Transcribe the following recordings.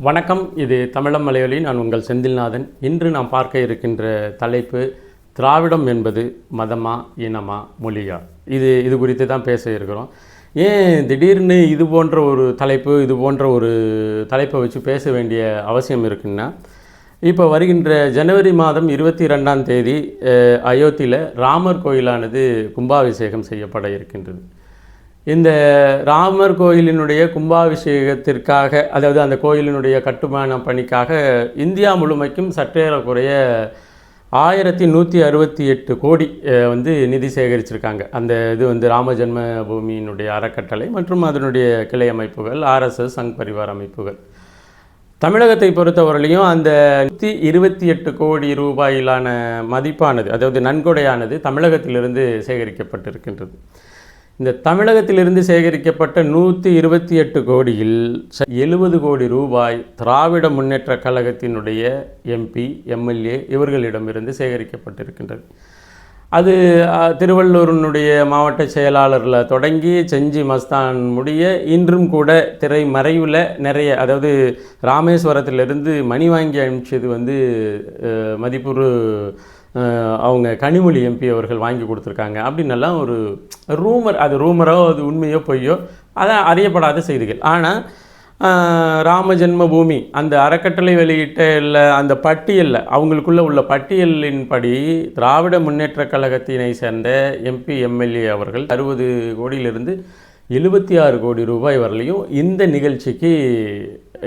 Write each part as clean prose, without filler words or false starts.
வணக்கம். இது தமிழம் மலையொலி. நான் உங்கள் செந்தில்நாதன். இன்று நாம் பார்க்க இருக்கின்ற தலைப்பு திராவிடம் என்பது மதமா, இனமா, மொழியா? இது குறித்து தான் பேச இருக்கிறோம். ஏன் திடீர்னு இது போன்ற ஒரு தலைப்பை வச்சு பேச வேண்டிய அவசியம் இருக்குன்னா, இப்போ வருகின்ற ஜனவரி மாதம் 22ஆம் தேதி அயோத்தியில் ராமர் கோயிலானது கும்பாபிஷேகம் செய்யப்பட இருக்கின்றது. இந்த ராமர் கோயிலினுடைய கும்பாபிஷேகத்திற்காக, அதாவது அந்த கோயிலினுடைய கட்டுமான பணிக்காக இந்தியா முழுமைக்கும் சற்றேறக்குறைய 1168 கோடி நிதி சேகரிச்சிருக்காங்க. அந்த இது ராம ஜென்ம பூமியினுடைய அறக்கட்டளை மற்றும் அதனுடைய கிளை அமைப்புகள், RSS, சங் பரிவார் அமைப்புகள். தமிழகத்தை பொறுத்தவரையிலையும் அந்த 128 கோடி ரூபாயிலான மதிப்பானது, அதாவது நன்கொடையானது தமிழகத்திலிருந்து சேகரிக்கப்பட்டிருக்கின்றது. இந்த தமிழகத்திலிருந்து சேகரிக்கப்பட்ட 128 கோடியில் 70 கோடி ரூபாய் திராவிட முன்னேற்ற கழகத்தினுடைய MP, MLA இவர்களிடமிருந்து சேகரிக்கப்பட்டிருக்கின்றது. அது திருவள்ளூரினுடைய மாவட்ட செயலாளரில் தொடங்கி செஞ்சி மஸ்தான் முடிய இன்றும் கூட திரைமறைவில் நிறைய, அதாவது ராமேஸ்வரத்திலிருந்து மணி வாங்கி அனுப்பிச்சது மதிப்புறு அவங்க கனிமொழி MP அவர்கள் வாங்கி கொடுத்துருக்காங்க அப்படின்னெல்லாம் ஒரு ரூமர். அது ரூமரோ அது உண்மையோ பொய்யோ அதான் அறியப்படாத செய்திகள். ஆனால் ராம ஜென்ம பூமி அந்த அறக்கட்டளை வெளியிட்ட இல்லை அந்த பட்டியலில், அவங்களுக்குள்ளே உள்ள பட்டியலின்படி திராவிட முன்னேற்ற கழகத்தினை சேர்ந்த MP, MLA அவர்கள் 60 கோடியிலிருந்து 76 கோடி ரூபாய் வரலையும் இந்த நிகழ்ச்சிக்கு,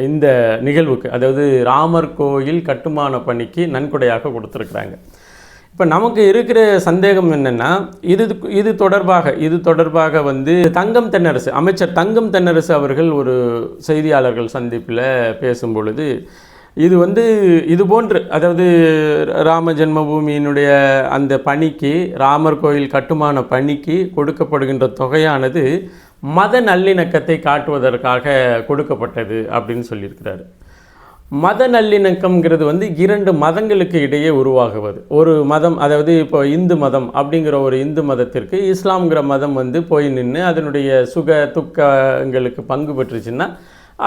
இந்த நிகழ்வுக்கு, அதாவது ராமர் கோயில் கட்டுமான பணிக்கு நன்கொடையாக கொடுத்துருக்குறாங்க. இப்போ நமக்கு இருக்கிற சந்தேகம் என்னென்னா, இது தொடர்பாக தங்கம் தென்னரசு, அமைச்சர் தங்கம் தென்னரசு அவர்கள் ஒரு செய்தியாளர்கள் சந்திப்பில் பேசும் பொழுது, இது போன்று, அதாவது ராம ஜென்மபூமியினுடைய அந்த பணிக்கு, ராமர் கோயில் கட்டுமான பணிக்கு கொடுக்கப்படுகின்ற தொகையானது மத நல்லிணக்கத்தை காட்டுவதற்காக கொடுக்கப்பட்டது அப்படின்னு சொல்லியிருக்கிறாரு. மத நல்லிணக்கம்ங்கிறது 2 மதங்களுக்கு இடையே உருவாகுவது. ஒரு மதம், அதாவது இப்போ இந்து மதம் அப்படிங்கிற ஒரு இந்து மதத்திற்கு இஸ்லாம்ங்கிற மதம் போய் நின்று அதனுடைய சுக துக்கங்களுக்கு பங்கு பெற்றுச்சுன்னா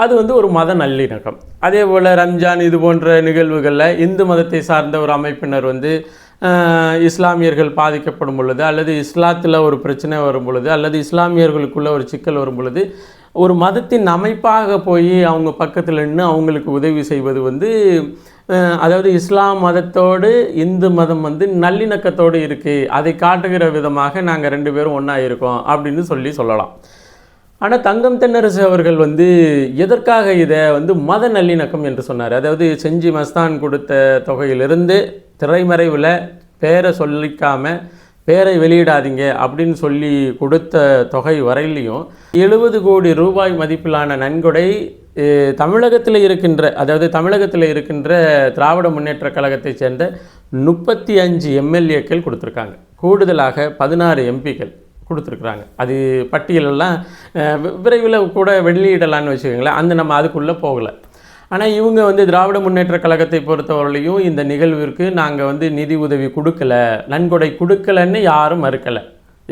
அது ஒரு மத நல்லிணக்கம். அதே போல் ரம்ஜான் இது போன்ற நிகழ்வுகளில் இந்து மதத்தை சார்ந்த ஒரு அமைப்பினர் இஸ்லாமியர்கள் பாதிக்கப்படும் பொழுது, அல்லது இஸ்லாத்தில் ஒரு பிரச்சனை வரும் பொழுது, அல்லது இஸ்லாமியர்களுக்குள்ள ஒரு சிக்கல் வரும் பொழுது ஒரு மதத்தின் அமைப்பாக போய் அவங்க பக்கத்தில் நின்று அவங்களுக்கு உதவி செய்வது அதாவது இஸ்லாம் மதத்தோடு இந்து மதம் நல்லிணக்கத்தோடு இருக்குது, அதை காட்டுகிற விதமாக நாங்கள் 2 பேரும் ஒன்றா இருக்கோம் அப்படின்னு சொல்லலாம். ஆனால் தங்கம் தென்னரசு அவர்கள் எதற்காக இதை மத நல்லிணக்கம் என்று சொன்னார். அதாவது செஞ்சி மஸ்தான் கொடுத்த தொகையிலிருந்து திரைமறைவில் பேரை சொல்லிக்காமல், பேரை வெளியிடாதீங்க அப்படின்னு சொல்லி கொடுத்த தொகை வரையிலையும் 70 கோடி ரூபாய் மதிப்பிலான நன்கொடை தமிழகத்தில் இருக்கின்ற திராவிட முன்னேற்ற கழகத்தை சேர்ந்த 35 MLAக்கள் கொடுத்துருக்காங்க. கூடுதலாக 16 MPக்கள் கொடுத்துருக்குறாங்க. அது பட்டியலெல்லாம் விரைவில் கூட வெளியிடலான்னு வச்சுக்கோங்களேன். நம்ம அதுக்குள்ளே போகலை. ஆனால் இவங்க திராவிட முன்னேற்ற கழகத்தை பொறுத்தவரையிலையும் இந்த நிகழ்விற்கு நாங்கள் நிதி உதவி கொடுக்கல, நன்கொடை கொடுக்கலன்னு யாரும் மறுக்கலை.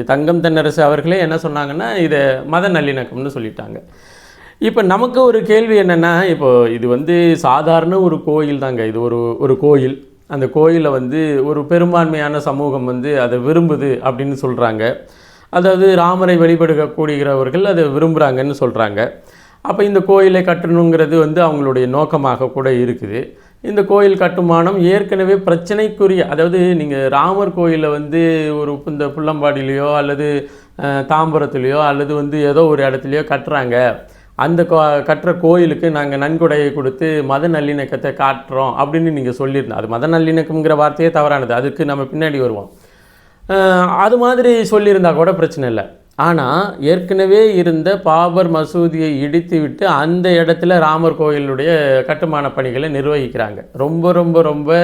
தங்கம் தென்னரசு அவர்களே என்ன சொன்னாங்கன்னா, இதை மத நல்லிணக்கம்னு சொல்லிட்டாங்க. இப்போ நமக்கு ஒரு கேள்வி என்னென்னா, இப்போ இது சாதாரண ஒரு கோயில் தாங்க. இது ஒரு கோயில். அந்த கோயிலை ஒரு பெரும்பான்மையான சமூகம் அதை விரும்புது அப்படின்னு சொல்கிறாங்க. அதாவது ராமரை வழிபடுகக்கூடியவர்கள் அதை விரும்புகிறாங்கன்னு சொல்கிறாங்க. அப்போ இந்த கோயிலை கட்டணுங்கிறது அவங்களுடைய நோக்கமாக கூட இருக்குது. இந்த கோயில் கட்டுமானம் ஏற்கனவே பிரச்சனைக்குரிய, அதாவது நீங்கள் ராமர் கோயிலை இந்த புள்ளம்பாடியிலையோ அல்லது தாம்பரத்துலேயோ அல்லது ஏதோ ஒரு இடத்துலையோ கட்டுறாங்க. அந்த கட்டுற கோயிலுக்கு நாங்கள் நன்கொடையை கொடுத்து மத நல்லிணக்கத்தை காட்டுறோம் அப்படின்னு நீங்கள் சொல்லியிருந்தோம். அது மத நல்லிணக்கம்ங்கிற வார்த்தையே தவறானது, அதுக்கு நம்ம பின்னாடி வருவோம். அது மாதிரி சொல்லியிருந்தால் கூட பிரச்சனை இல்லை. ஆனால் ஏற்கனவே இருந்த பாபர் மசூதியை இடித்து விட்டு அந்த இடத்துல ராமர் கோயிலுடைய கட்டுமான பணிகளை நிர்வகிக்கிறாங்க. ரொம்ப ரொம்ப ரொம்ப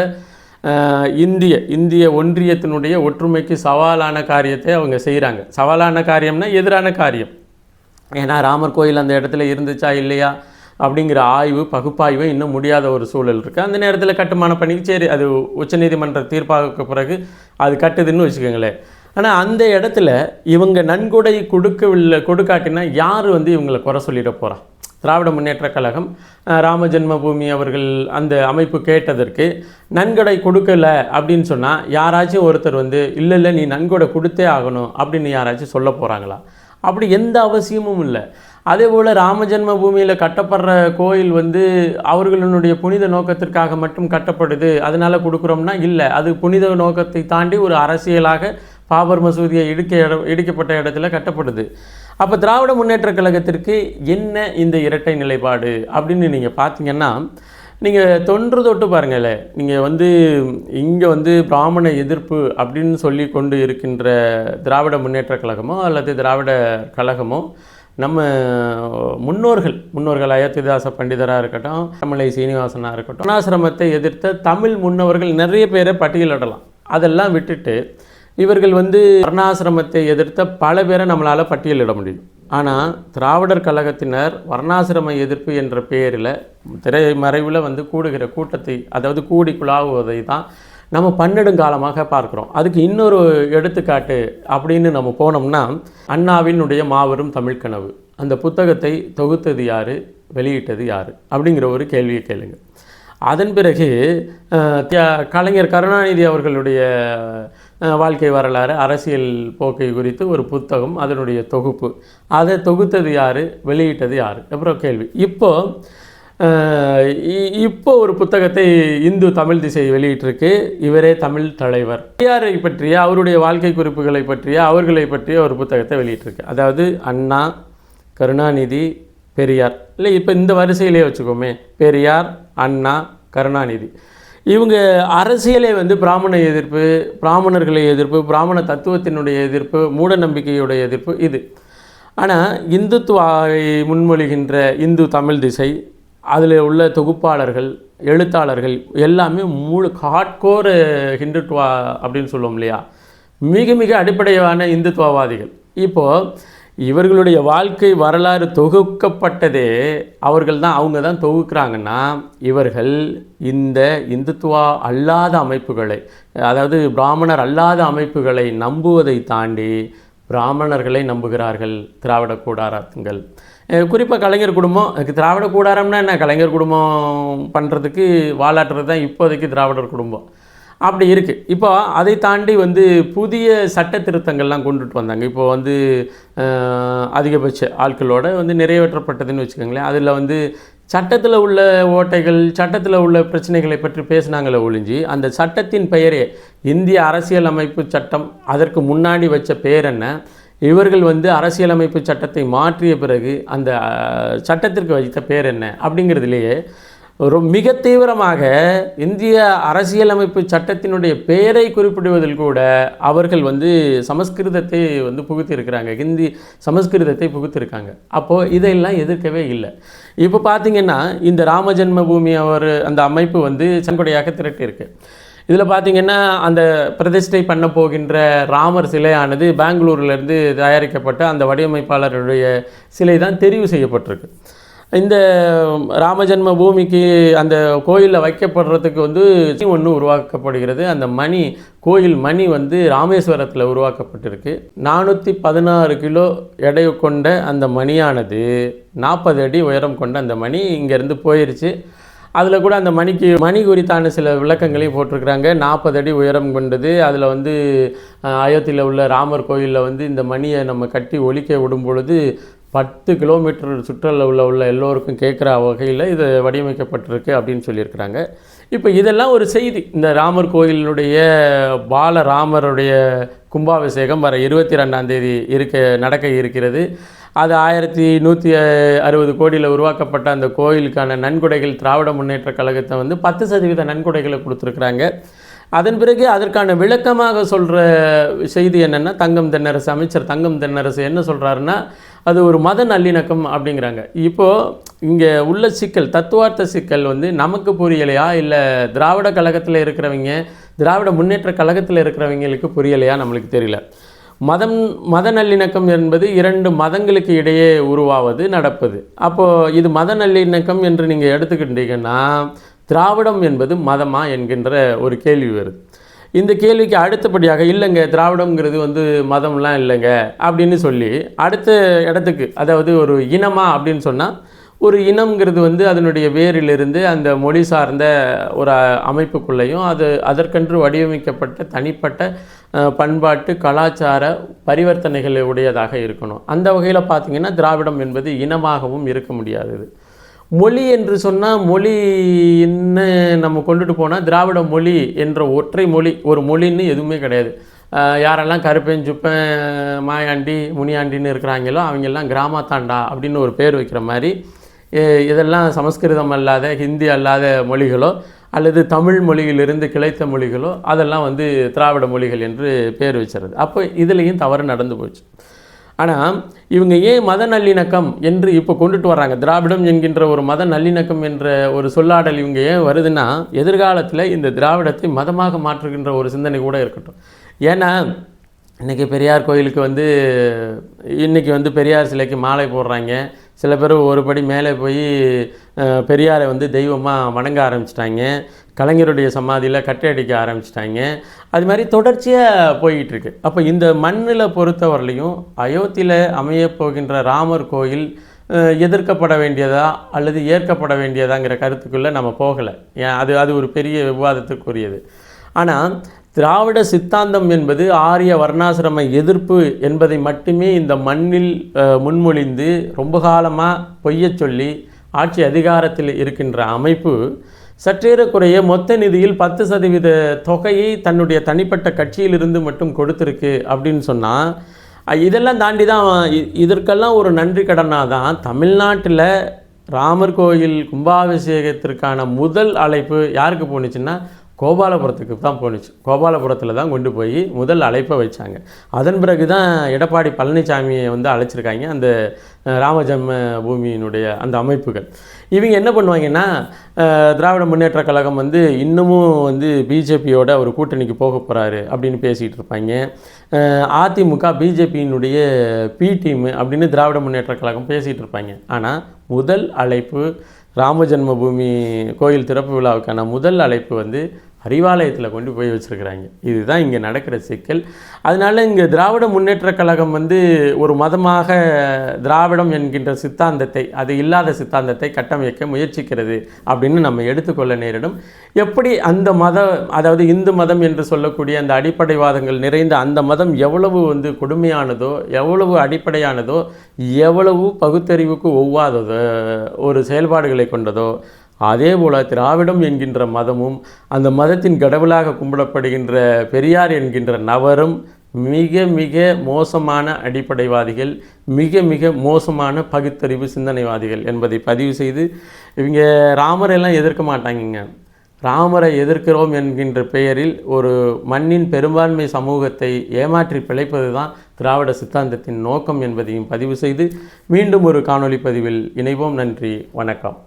இந்திய ஒன்றியத்தினுடைய ஒற்றுமைக்கு சவாலான காரியத்தை அவங்க செய்கிறாங்க. சவாலான காரியம்னா எதிரான காரியம். ஏன்னா ராமர் கோயில் அந்த இடத்துல இருந்துச்சா இல்லையா அப்படிங்கிற பகுப்பாய்வு இன்னும் முடியாத ஒரு சூழல் இருக்குது. அந்த நேரத்தில் கட்டுமான பணிக்கு சரி, அது உச்சநீதிமன்ற தீர்ப்பாக பிறகு அது கட்டுதுன்னு வச்சுக்கோங்களேன். ஆனால் அந்த இடத்துல இவங்க நன்கொடை கொடுக்காட்டினா யார் இவங்களை குறை சொல்லிட போகிறா? திராவிட முன்னேற்றக் கழகம் ராம ஜென்மபூமி அவர்கள் அந்த அமைப்பு கேட்டதற்கு நன்கொடை கொடுக்கல அப்படின்னு சொன்னால் யாராச்சும் ஒருத்தர் வந்து இல்லை நீ நன்கொடை கொடுத்தே ஆகணும் அப்படின்னு யாராச்சும் சொல்ல போகிறாங்களா? அப்படி எந்த அவசியமும் இல்லை. அதே போல் ராம ஜென்மபூமியில் கட்டப்படுற கோயில் வந்து அவர்களுடைய புனித நோக்கத்திற்காக மட்டும் கட்டப்படுது, அதனால் கொடுக்குறோம்னா இல்லை. அது புனித நோக்கத்தை தாண்டி ஒரு அரசியலாக பாபர் மசூதியை இடிக்கப்பட்ட இடத்துல கட்டப்படுது. அப்போ திராவிட முன்னேற்றக் கழகத்திற்கு என்ன இந்த இரட்டை நிலைப்பாடு அப்படின்னு நீங்கள் பார்த்தீங்கன்னா, நீங்கள் தொட்டு பாருங்களேன். நீங்கள் வந்து இங்கே வந்து பிராமண எதிர்ப்பு அப்படின்னு சொல்லி கொண்டு இருக்கின்ற திராவிட முன்னேற்றக் கழகமோ அல்லது திராவிட கழகமோ நம்ம முன்னோர்கள் அயோத்திதாச பண்டிதராக இருக்கட்டும், தமிழை சீனிவாசனாக இருக்கட்டும், வர்ணாசிரமத்தை எதிர்த்த தமிழ் முன்னவர்கள் நிறைய பேரை பட்டியலிடலாம். அதெல்லாம் விட்டுட்டு இவர்கள் வந்து வர்ணாசிரமத்தை எதிர்த்த பல பேரை நம்மளால் பட்டியலிட முடியும். ஆனால் திராவிடர் கழகத்தினர் வர்ணாசிரம எதிர்ப்பு என்ற பெயரில் திரைமறைவில் வந்து கூடுகிற கூட்டத்தை, அதாவது கூடி குழாவுவதை தான் நம்ம பன்னெடுங்காலமாக பார்க்குறோம். அதுக்கு இன்னொரு எடுத்துக்காட்டு அப்படின்னு நம்ம போனோம்னா, அண்ணாவினுடைய மாபெரும் தமிழ் கனவு அந்த புத்தகத்தை தொகுத்தது யார், வெளியிட்டது யார் அப்படிங்கிற ஒரு கேள்வியை கேளுங்க. அதன் பிறகு கலைஞர் கருணாநிதி அவர்களுடைய வாழ்க்கை வரலாறு, அரசியல் போக்கை குறித்து ஒரு புத்தகம், அதனுடைய தொகுப்பு, அதை தொகுத்தது யார், வெளியிட்டது யார், அப்புறம் கேள்வி. இப்போ ஒரு புத்தகத்தை இந்து தமிழ் திசை வெளியிட்டிருக்கு. இவரே தமிழ் தலைவர். பெரியாரை பற்றிய, அவருடைய வாழ்க்கை குறிப்புகளை பற்றிய, அவர்களை பற்றிய ஒரு புத்தகத்தை வெளியிட்டிருக்கு. அதாவது அண்ணா, கருணாநிதி, பெரியார், இல்லை இப்போ இந்த வரிசையிலே வச்சுக்கோமே, பெரியார், அண்ணா, கருணாநிதி. இவங்க அரசியலே வந்து பிராமண எதிர்ப்பு, பிராமணர்களை எதிர்ப்பு, பிராமண தத்துவத்தினுடைய எதிர்ப்பு, மூட நம்பிக்கையுடைய எதிர்ப்பு இது. ஆனால் இந்துத்துவாவை முன்மொழிகின்ற இந்து தமிழ் திசை, அதில் உள்ள தொகுப்பாளர்கள், எழுத்தாளர்கள் எல்லாமே ஹார்ட்கோர் ஹிந்துத்துவா அப்படின்னு சொல்லுவோம் இல்லையா, மிக மிக அடிப்படையான இந்துத்துவவாதிகள். இப்போது இவர்களுடைய வாழ்க்கை வரலாறு தொகுக்கப்பட்டதே அவங்க தான் தொகுக்கிறாங்கன்னா, இவர்கள் இந்த இந்துத்துவா அல்லாத அமைப்புகளை, அதாவது பிராமணர் அல்லாத அமைப்புகளை நம்புவதை தாண்டி பிராமணர்களை நம்புகிறார்கள் திராவிட கூடாரங்கள். குறிப்பாக கலைஞர் குடும்பம். திராவிட கூடாரம்னா என்ன, கலைஞர் குடும்பம் பண்ணுறதுக்கு வாலாட்டுறது தான் இப்போதைக்கு திராவிடர் குடும்பம் அப்படி இருக்குது. இப்போ அதை தாண்டி வந்து புதிய சட்ட திருத்தங்கள்லாம் கொண்டுட்டு வந்தாங்க. இப்போ வந்து அதிகபட்ச ஆட்களோட வந்து நிறைவேற்றப்பட்டதுன்னு வச்சுக்கோங்களேன். அதில் வந்து சட்டத்தில் உள்ள ஓட்டைகள், சட்டத்தில் உள்ள பிரச்சனைகளை பற்றி பேசினாங்களே ஒழிஞ்சு, அந்த சட்டத்தின் பெயரே இந்திய அரசியலமைப்பு சட்டம், அதற்கு முன்னாடி வச்ச பேர் என்ன, இவர்கள் வந்து அரசியலமைப்பு சட்டத்தை மாற்றிய பிறகு அந்த சட்டத்திற்கு வைத்த பேர் என்ன அப்படிங்கிறதுலேயே மிக தீவிரமாக இந்திய அரசியலமைப்பு சட்டத்தினுடைய பெயரை குறிப்பிடுவதில் கூட அவர்கள் வந்து சமஸ்கிருதத்தை வந்து புகுத்திருக்கிறாங்க, ஹிந்தி சமஸ்கிருதத்தை புகுத்திருக்காங்க. அப்போது இதையெல்லாம் எதிர்க்கவே இல்லை. இப்போ பார்த்திங்கன்னா இந்த ராம ஜென்மபூமி அந்த அமைப்பு வந்து சன்கொடையாக திரட்டியிருக்கு. இதில் பார்த்திங்கன்னா அந்த பிரதிஷ்டை பண்ண போகின்ற ராமர் சிலையானது பெங்களூர்லேருந்து தயாரிக்கப்பட்ட அந்த வடிவமைப்பாளருடைய சிலை தான் தெரிவு செய்யப்பட்டிருக்கு. இந்த ராமஜென்ம பூமிக்கு அந்த கோயிலில் வைக்கப்படுறதுக்கு வந்து ஒன்று உருவாக்கப்படுகிறது. அந்த கோயில் மணி வந்து ராமேஸ்வரத்தில் உருவாக்கப்பட்டிருக்கு. 416 கிலோ எடை கொண்ட அந்த மணியானது 40 அடி உயரம் கொண்ட அந்த மணி இங்கேருந்து போயிடுச்சு. அதில் கூட அந்த மணி குறித்தான சில விளக்கங்களையும் போட்டிருக்கிறாங்க. 40 அடி உயரம் கொண்டது. அதில் வந்து அயோத்தியில் உள்ள ராமர் கோயிலில் வந்து இந்த மணியை நம்ம கட்டி ஒலிக்க விடும் பொழுது 10 கிலோமீட்டர் சுற்றளவில் உள்ள எல்லோருக்கும் கேட்குற வகையில் இது வடிவமைக்கப்பட்டிருக்கு அப்படின்னு சொல்லியிருக்கிறாங்க. இப்போ இதெல்லாம் ஒரு செய்தி. இந்த ராமர் கோயிலினுடைய பாலராமருடைய கும்பாபிஷேகம் வர 22ஆம் தேதி நடக்க இருக்கிறது. அது 1160 கோடியில் உருவாக்கப்பட்ட அந்த கோயிலுக்கான நன்கொடைகள் திராவிட முன்னேற்ற கழகத்தை வந்து 10% நன்கொடைகளை கொடுத்துருக்குறாங்க. அதன் பிறகு அதற்கான விளக்கமாக சொல்கிற செய்தி என்னென்னா, அமைச்சர் தங்கம் தென்னரசு என்ன சொல்கிறாருன்னா, அது ஒரு மத நல்லிணக்கம் அப்படிங்கிறாங்க. இப்போது இங்கே உள்ள சிக்கல், தத்துவார்த்த சிக்கல் வந்து நமக்கு புரியலையா, இல்லை திராவிட கழகத்தில் இருக்கிறவங்க, திராவிட முன்னேற்ற கழகத்தில் இருக்கிறவங்களுக்கு புரியலையா நம்மளுக்கு தெரியல. மத நல்லிணக்கம் என்பது 2 மதங்களுக்கு இடையே உருவாவது நடப்பது. அப்போது இது மத நல்லிணக்கம் என்று நீங்கள் எடுத்துக்கிட்டீங்கன்னா, திராவிடம் என்பது மதமா என்கின்ற ஒரு கேள்வி வருது. இந்த கேள்விக்கு அடுத்தபடியாக இல்லைங்க திராவிடங்கிறது வந்து மதம்லாம் இல்லைங்க அப்படின்னு சொல்லி அடுத்த இடத்துக்கு, அதாவது ஒரு இனமா அப்படின்னு சொன்னால் ஒரு இனம்ங்கிறது வந்து அதனுடைய வேரிலிருந்து அந்த மொழி சார்ந்த ஒரு அமைப்புக்குள்ளேயும் அதற்கென்று வடிவமைக்கப்பட்ட தனிப்பட்ட பண்பாட்டு கலாச்சார பரிவர்த்தனைகளை உடையதாக இருக்கணும். அந்த வகையில் பார்த்திங்கன்னா திராவிடம் என்பது இனமாகவும் இருக்க முடியாதது. மொழி என்று சொன்னால் மொழின்னு நம்ம கொண்டுட்டு போனால் திராவிட மொழி என்ற ஒற்றை மொழி ஒரு மொழின்னு எதுவுமே கிடையாது. யாரெல்லாம் கருப்பேன் சுப்பேன் மாயாண்டி முனியாண்டின்னு இருக்கிறாங்களோ அவங்கெல்லாம் கிராமத்தாண்டா அப்படின்னு ஒரு பேர் வைக்கிற மாதிரி இதெல்லாம் சமஸ்கிருதம் அல்லாத ஹிந்தி அல்லாத மொழிகளோ அல்லது தமிழ் மொழியிலிருந்து கிளைத்த மொழிகளோ அதெல்லாம் வந்து திராவிட மொழிகள் என்று பேர் வச்சுறது. அப்போ இதுலேயும் தவறு நடந்து போச்சு. ஆனால் இவங்க ஏன் மத நல்லிணக்கம் என்று இப்போ கொண்டுட்டு வர்றாங்க? திராவிடம் என்கின்ற ஒரு மத நல்லிணக்கம் என்ற ஒரு சொல்லாடல் இவங்க ஏன் வருதுன்னா, எதிர்காலத்தில் இந்த திராவிடத்தை மதமாக மாற்றுகின்ற ஒரு சிந்தனை கூட இருக்கட்டும். ஏன்னா இன்றைக்கி பெரியார் கோயிலுக்கு வந்து இன்றைக்கி வந்து பெரியார் சிலைக்கு மாலை போடுறாங்க. சில பேர் ஒரு படி மேலே போய் பெரியாரை வந்து தெய்வமாக வணங்க ஆரம்பிச்சிட்டாங்க. கலைஞருடைய சமாதியில் கட்டை அடிக்க ஆரம்பிச்சிட்டாங்க. அது மாதிரி தொடர்ச்சியாக போய்கிட்டுருக்கு. அப்போ இந்த மண்ணில் பொறுத்தவரையிலையும் அயோத்தியில் அமையப்போகின்ற ராமர் கோயில் எதிர்க்கப்பட வேண்டியதா அல்லது ஏற்கப்பட வேண்டியதாங்கிற கருத்துக்குள்ளே நம்ம போகலை. அது ஒரு பெரிய விவாதத்துக்குரியது. ஆனால் திராவிட சித்தாந்தம் என்பது ஆரிய வர்ணாசிரம எதிர்ப்பு என்பதை மட்டுமே இந்த மண்ணில் முன்மொழிந்து ரொம்ப காலமாக பொய்ய சொல்லி ஆட்சி அதிகாரத்தில் இருக்கின்ற அமைப்பு சற்றேறக்குறைய மொத்த நிதியில் 10% தொகையை தன்னுடைய தனிப்பட்ட கட்சியிலிருந்து மட்டும் கொடுத்துருக்கு அப்படின்னு சொன்னால், இதெல்லாம் தாண்டி தான் இதற்கெல்லாம் ஒரு நன்றி கடனாக தான் தமிழ்நாட்டில் ராமர் கோயில் கும்பாபிஷேகத்திற்கான முதல் அழைப்பு யாருக்கு போணுச்சுன்னா கோபாலபுரத்துக்கு தான் போணுச்சு. கோபாலபுரத்தில் தான் கொண்டு போய் முதல் அழைப்பை வச்சாங்க. அதன் பிறகு தான் எடப்பாடி பழனிசாமியை வந்து அழைச்சிருக்காங்க அந்த ராமஜன்ம பூமியினுடைய அந்த அமைப்புகள். இவங்க என்ன பண்ணுவாங்கன்னா, திராவிட முன்னேற்ற கழகம் வந்து இன்னமும் வந்து பிஜேபியோட ஒரு கூட்டணிக்கு போக போகிறாரு அப்படின்னு பேசிகிட்டு இருப்பாங்க. அதிமுக பிஜேபியினுடைய பி டீம் அப்படின்னு திராவிட முன்னேற்ற கழகம் பேசிகிட்டு இருப்பாங்க. ஆனால் முதல் அழைப்பு ராமஜன்மபூமி கோயில் திறப்பு விழாவுக்கான முதல் அழைப்பு வந்து அறிவாலயத்தில் கொண்டு போய் வச்சுருக்கிறாங்க. இதுதான் இங்கே நடக்கிற சிக்கல். அதனால் இங்கே திராவிட முன்னேற்ற கழகம் வந்து ஒரு மதமாக திராவிடம் என்கின்ற சித்தாந்தத்தை, அது இல்லாத சித்தாந்தத்தை கட்டமைக்க முயற்சிக்கிறது அப்படின்னு நம்ம எடுத்துக்கொள்ள நேரிடும். எப்படி அந்த அதாவது இந்து மதம் என்று சொல்லக்கூடிய அந்த அடிப்படைவாதங்கள் நிறைந்த அந்த மதம் எவ்வளவு வந்து கொடுமையானதோ, எவ்வளவு அடிப்படையானதோ, எவ்வளவு பகுத்தறிவுக்கு ஒவ்வாததோ ஒரு செயல்பாடுகளை கொண்டதோ, அதே போல் திராவிடம் என்கின்ற மதமும் அந்த மதத்தின் கடவுளாக கும்பிடப்படுகின்ற பெரியார் என்கின்ற நபரும் மிக மிக மோசமான அடிப்படைவாதிகள், மிக மிக மோசமான பகுத்தறிவு சிந்தனைவாதிகள் என்பதை பதிவு செய்து, இவங்க ராமரெல்லாம் எதிர்க்க மாட்டாங்க. ராமரை எதிர்க்கிறோம் என்கின்ற பெயரில் ஒரு மண்ணின் பெரும்பான்மை சமூகத்தை ஏமாற்றி பிழைப்பது தான் திராவிட சித்தாந்தத்தின் நோக்கம் என்பதையும் பதிவு செய்து மீண்டும் ஒரு காணொளி பதிவில் இணைவோம். நன்றி, வணக்கம்.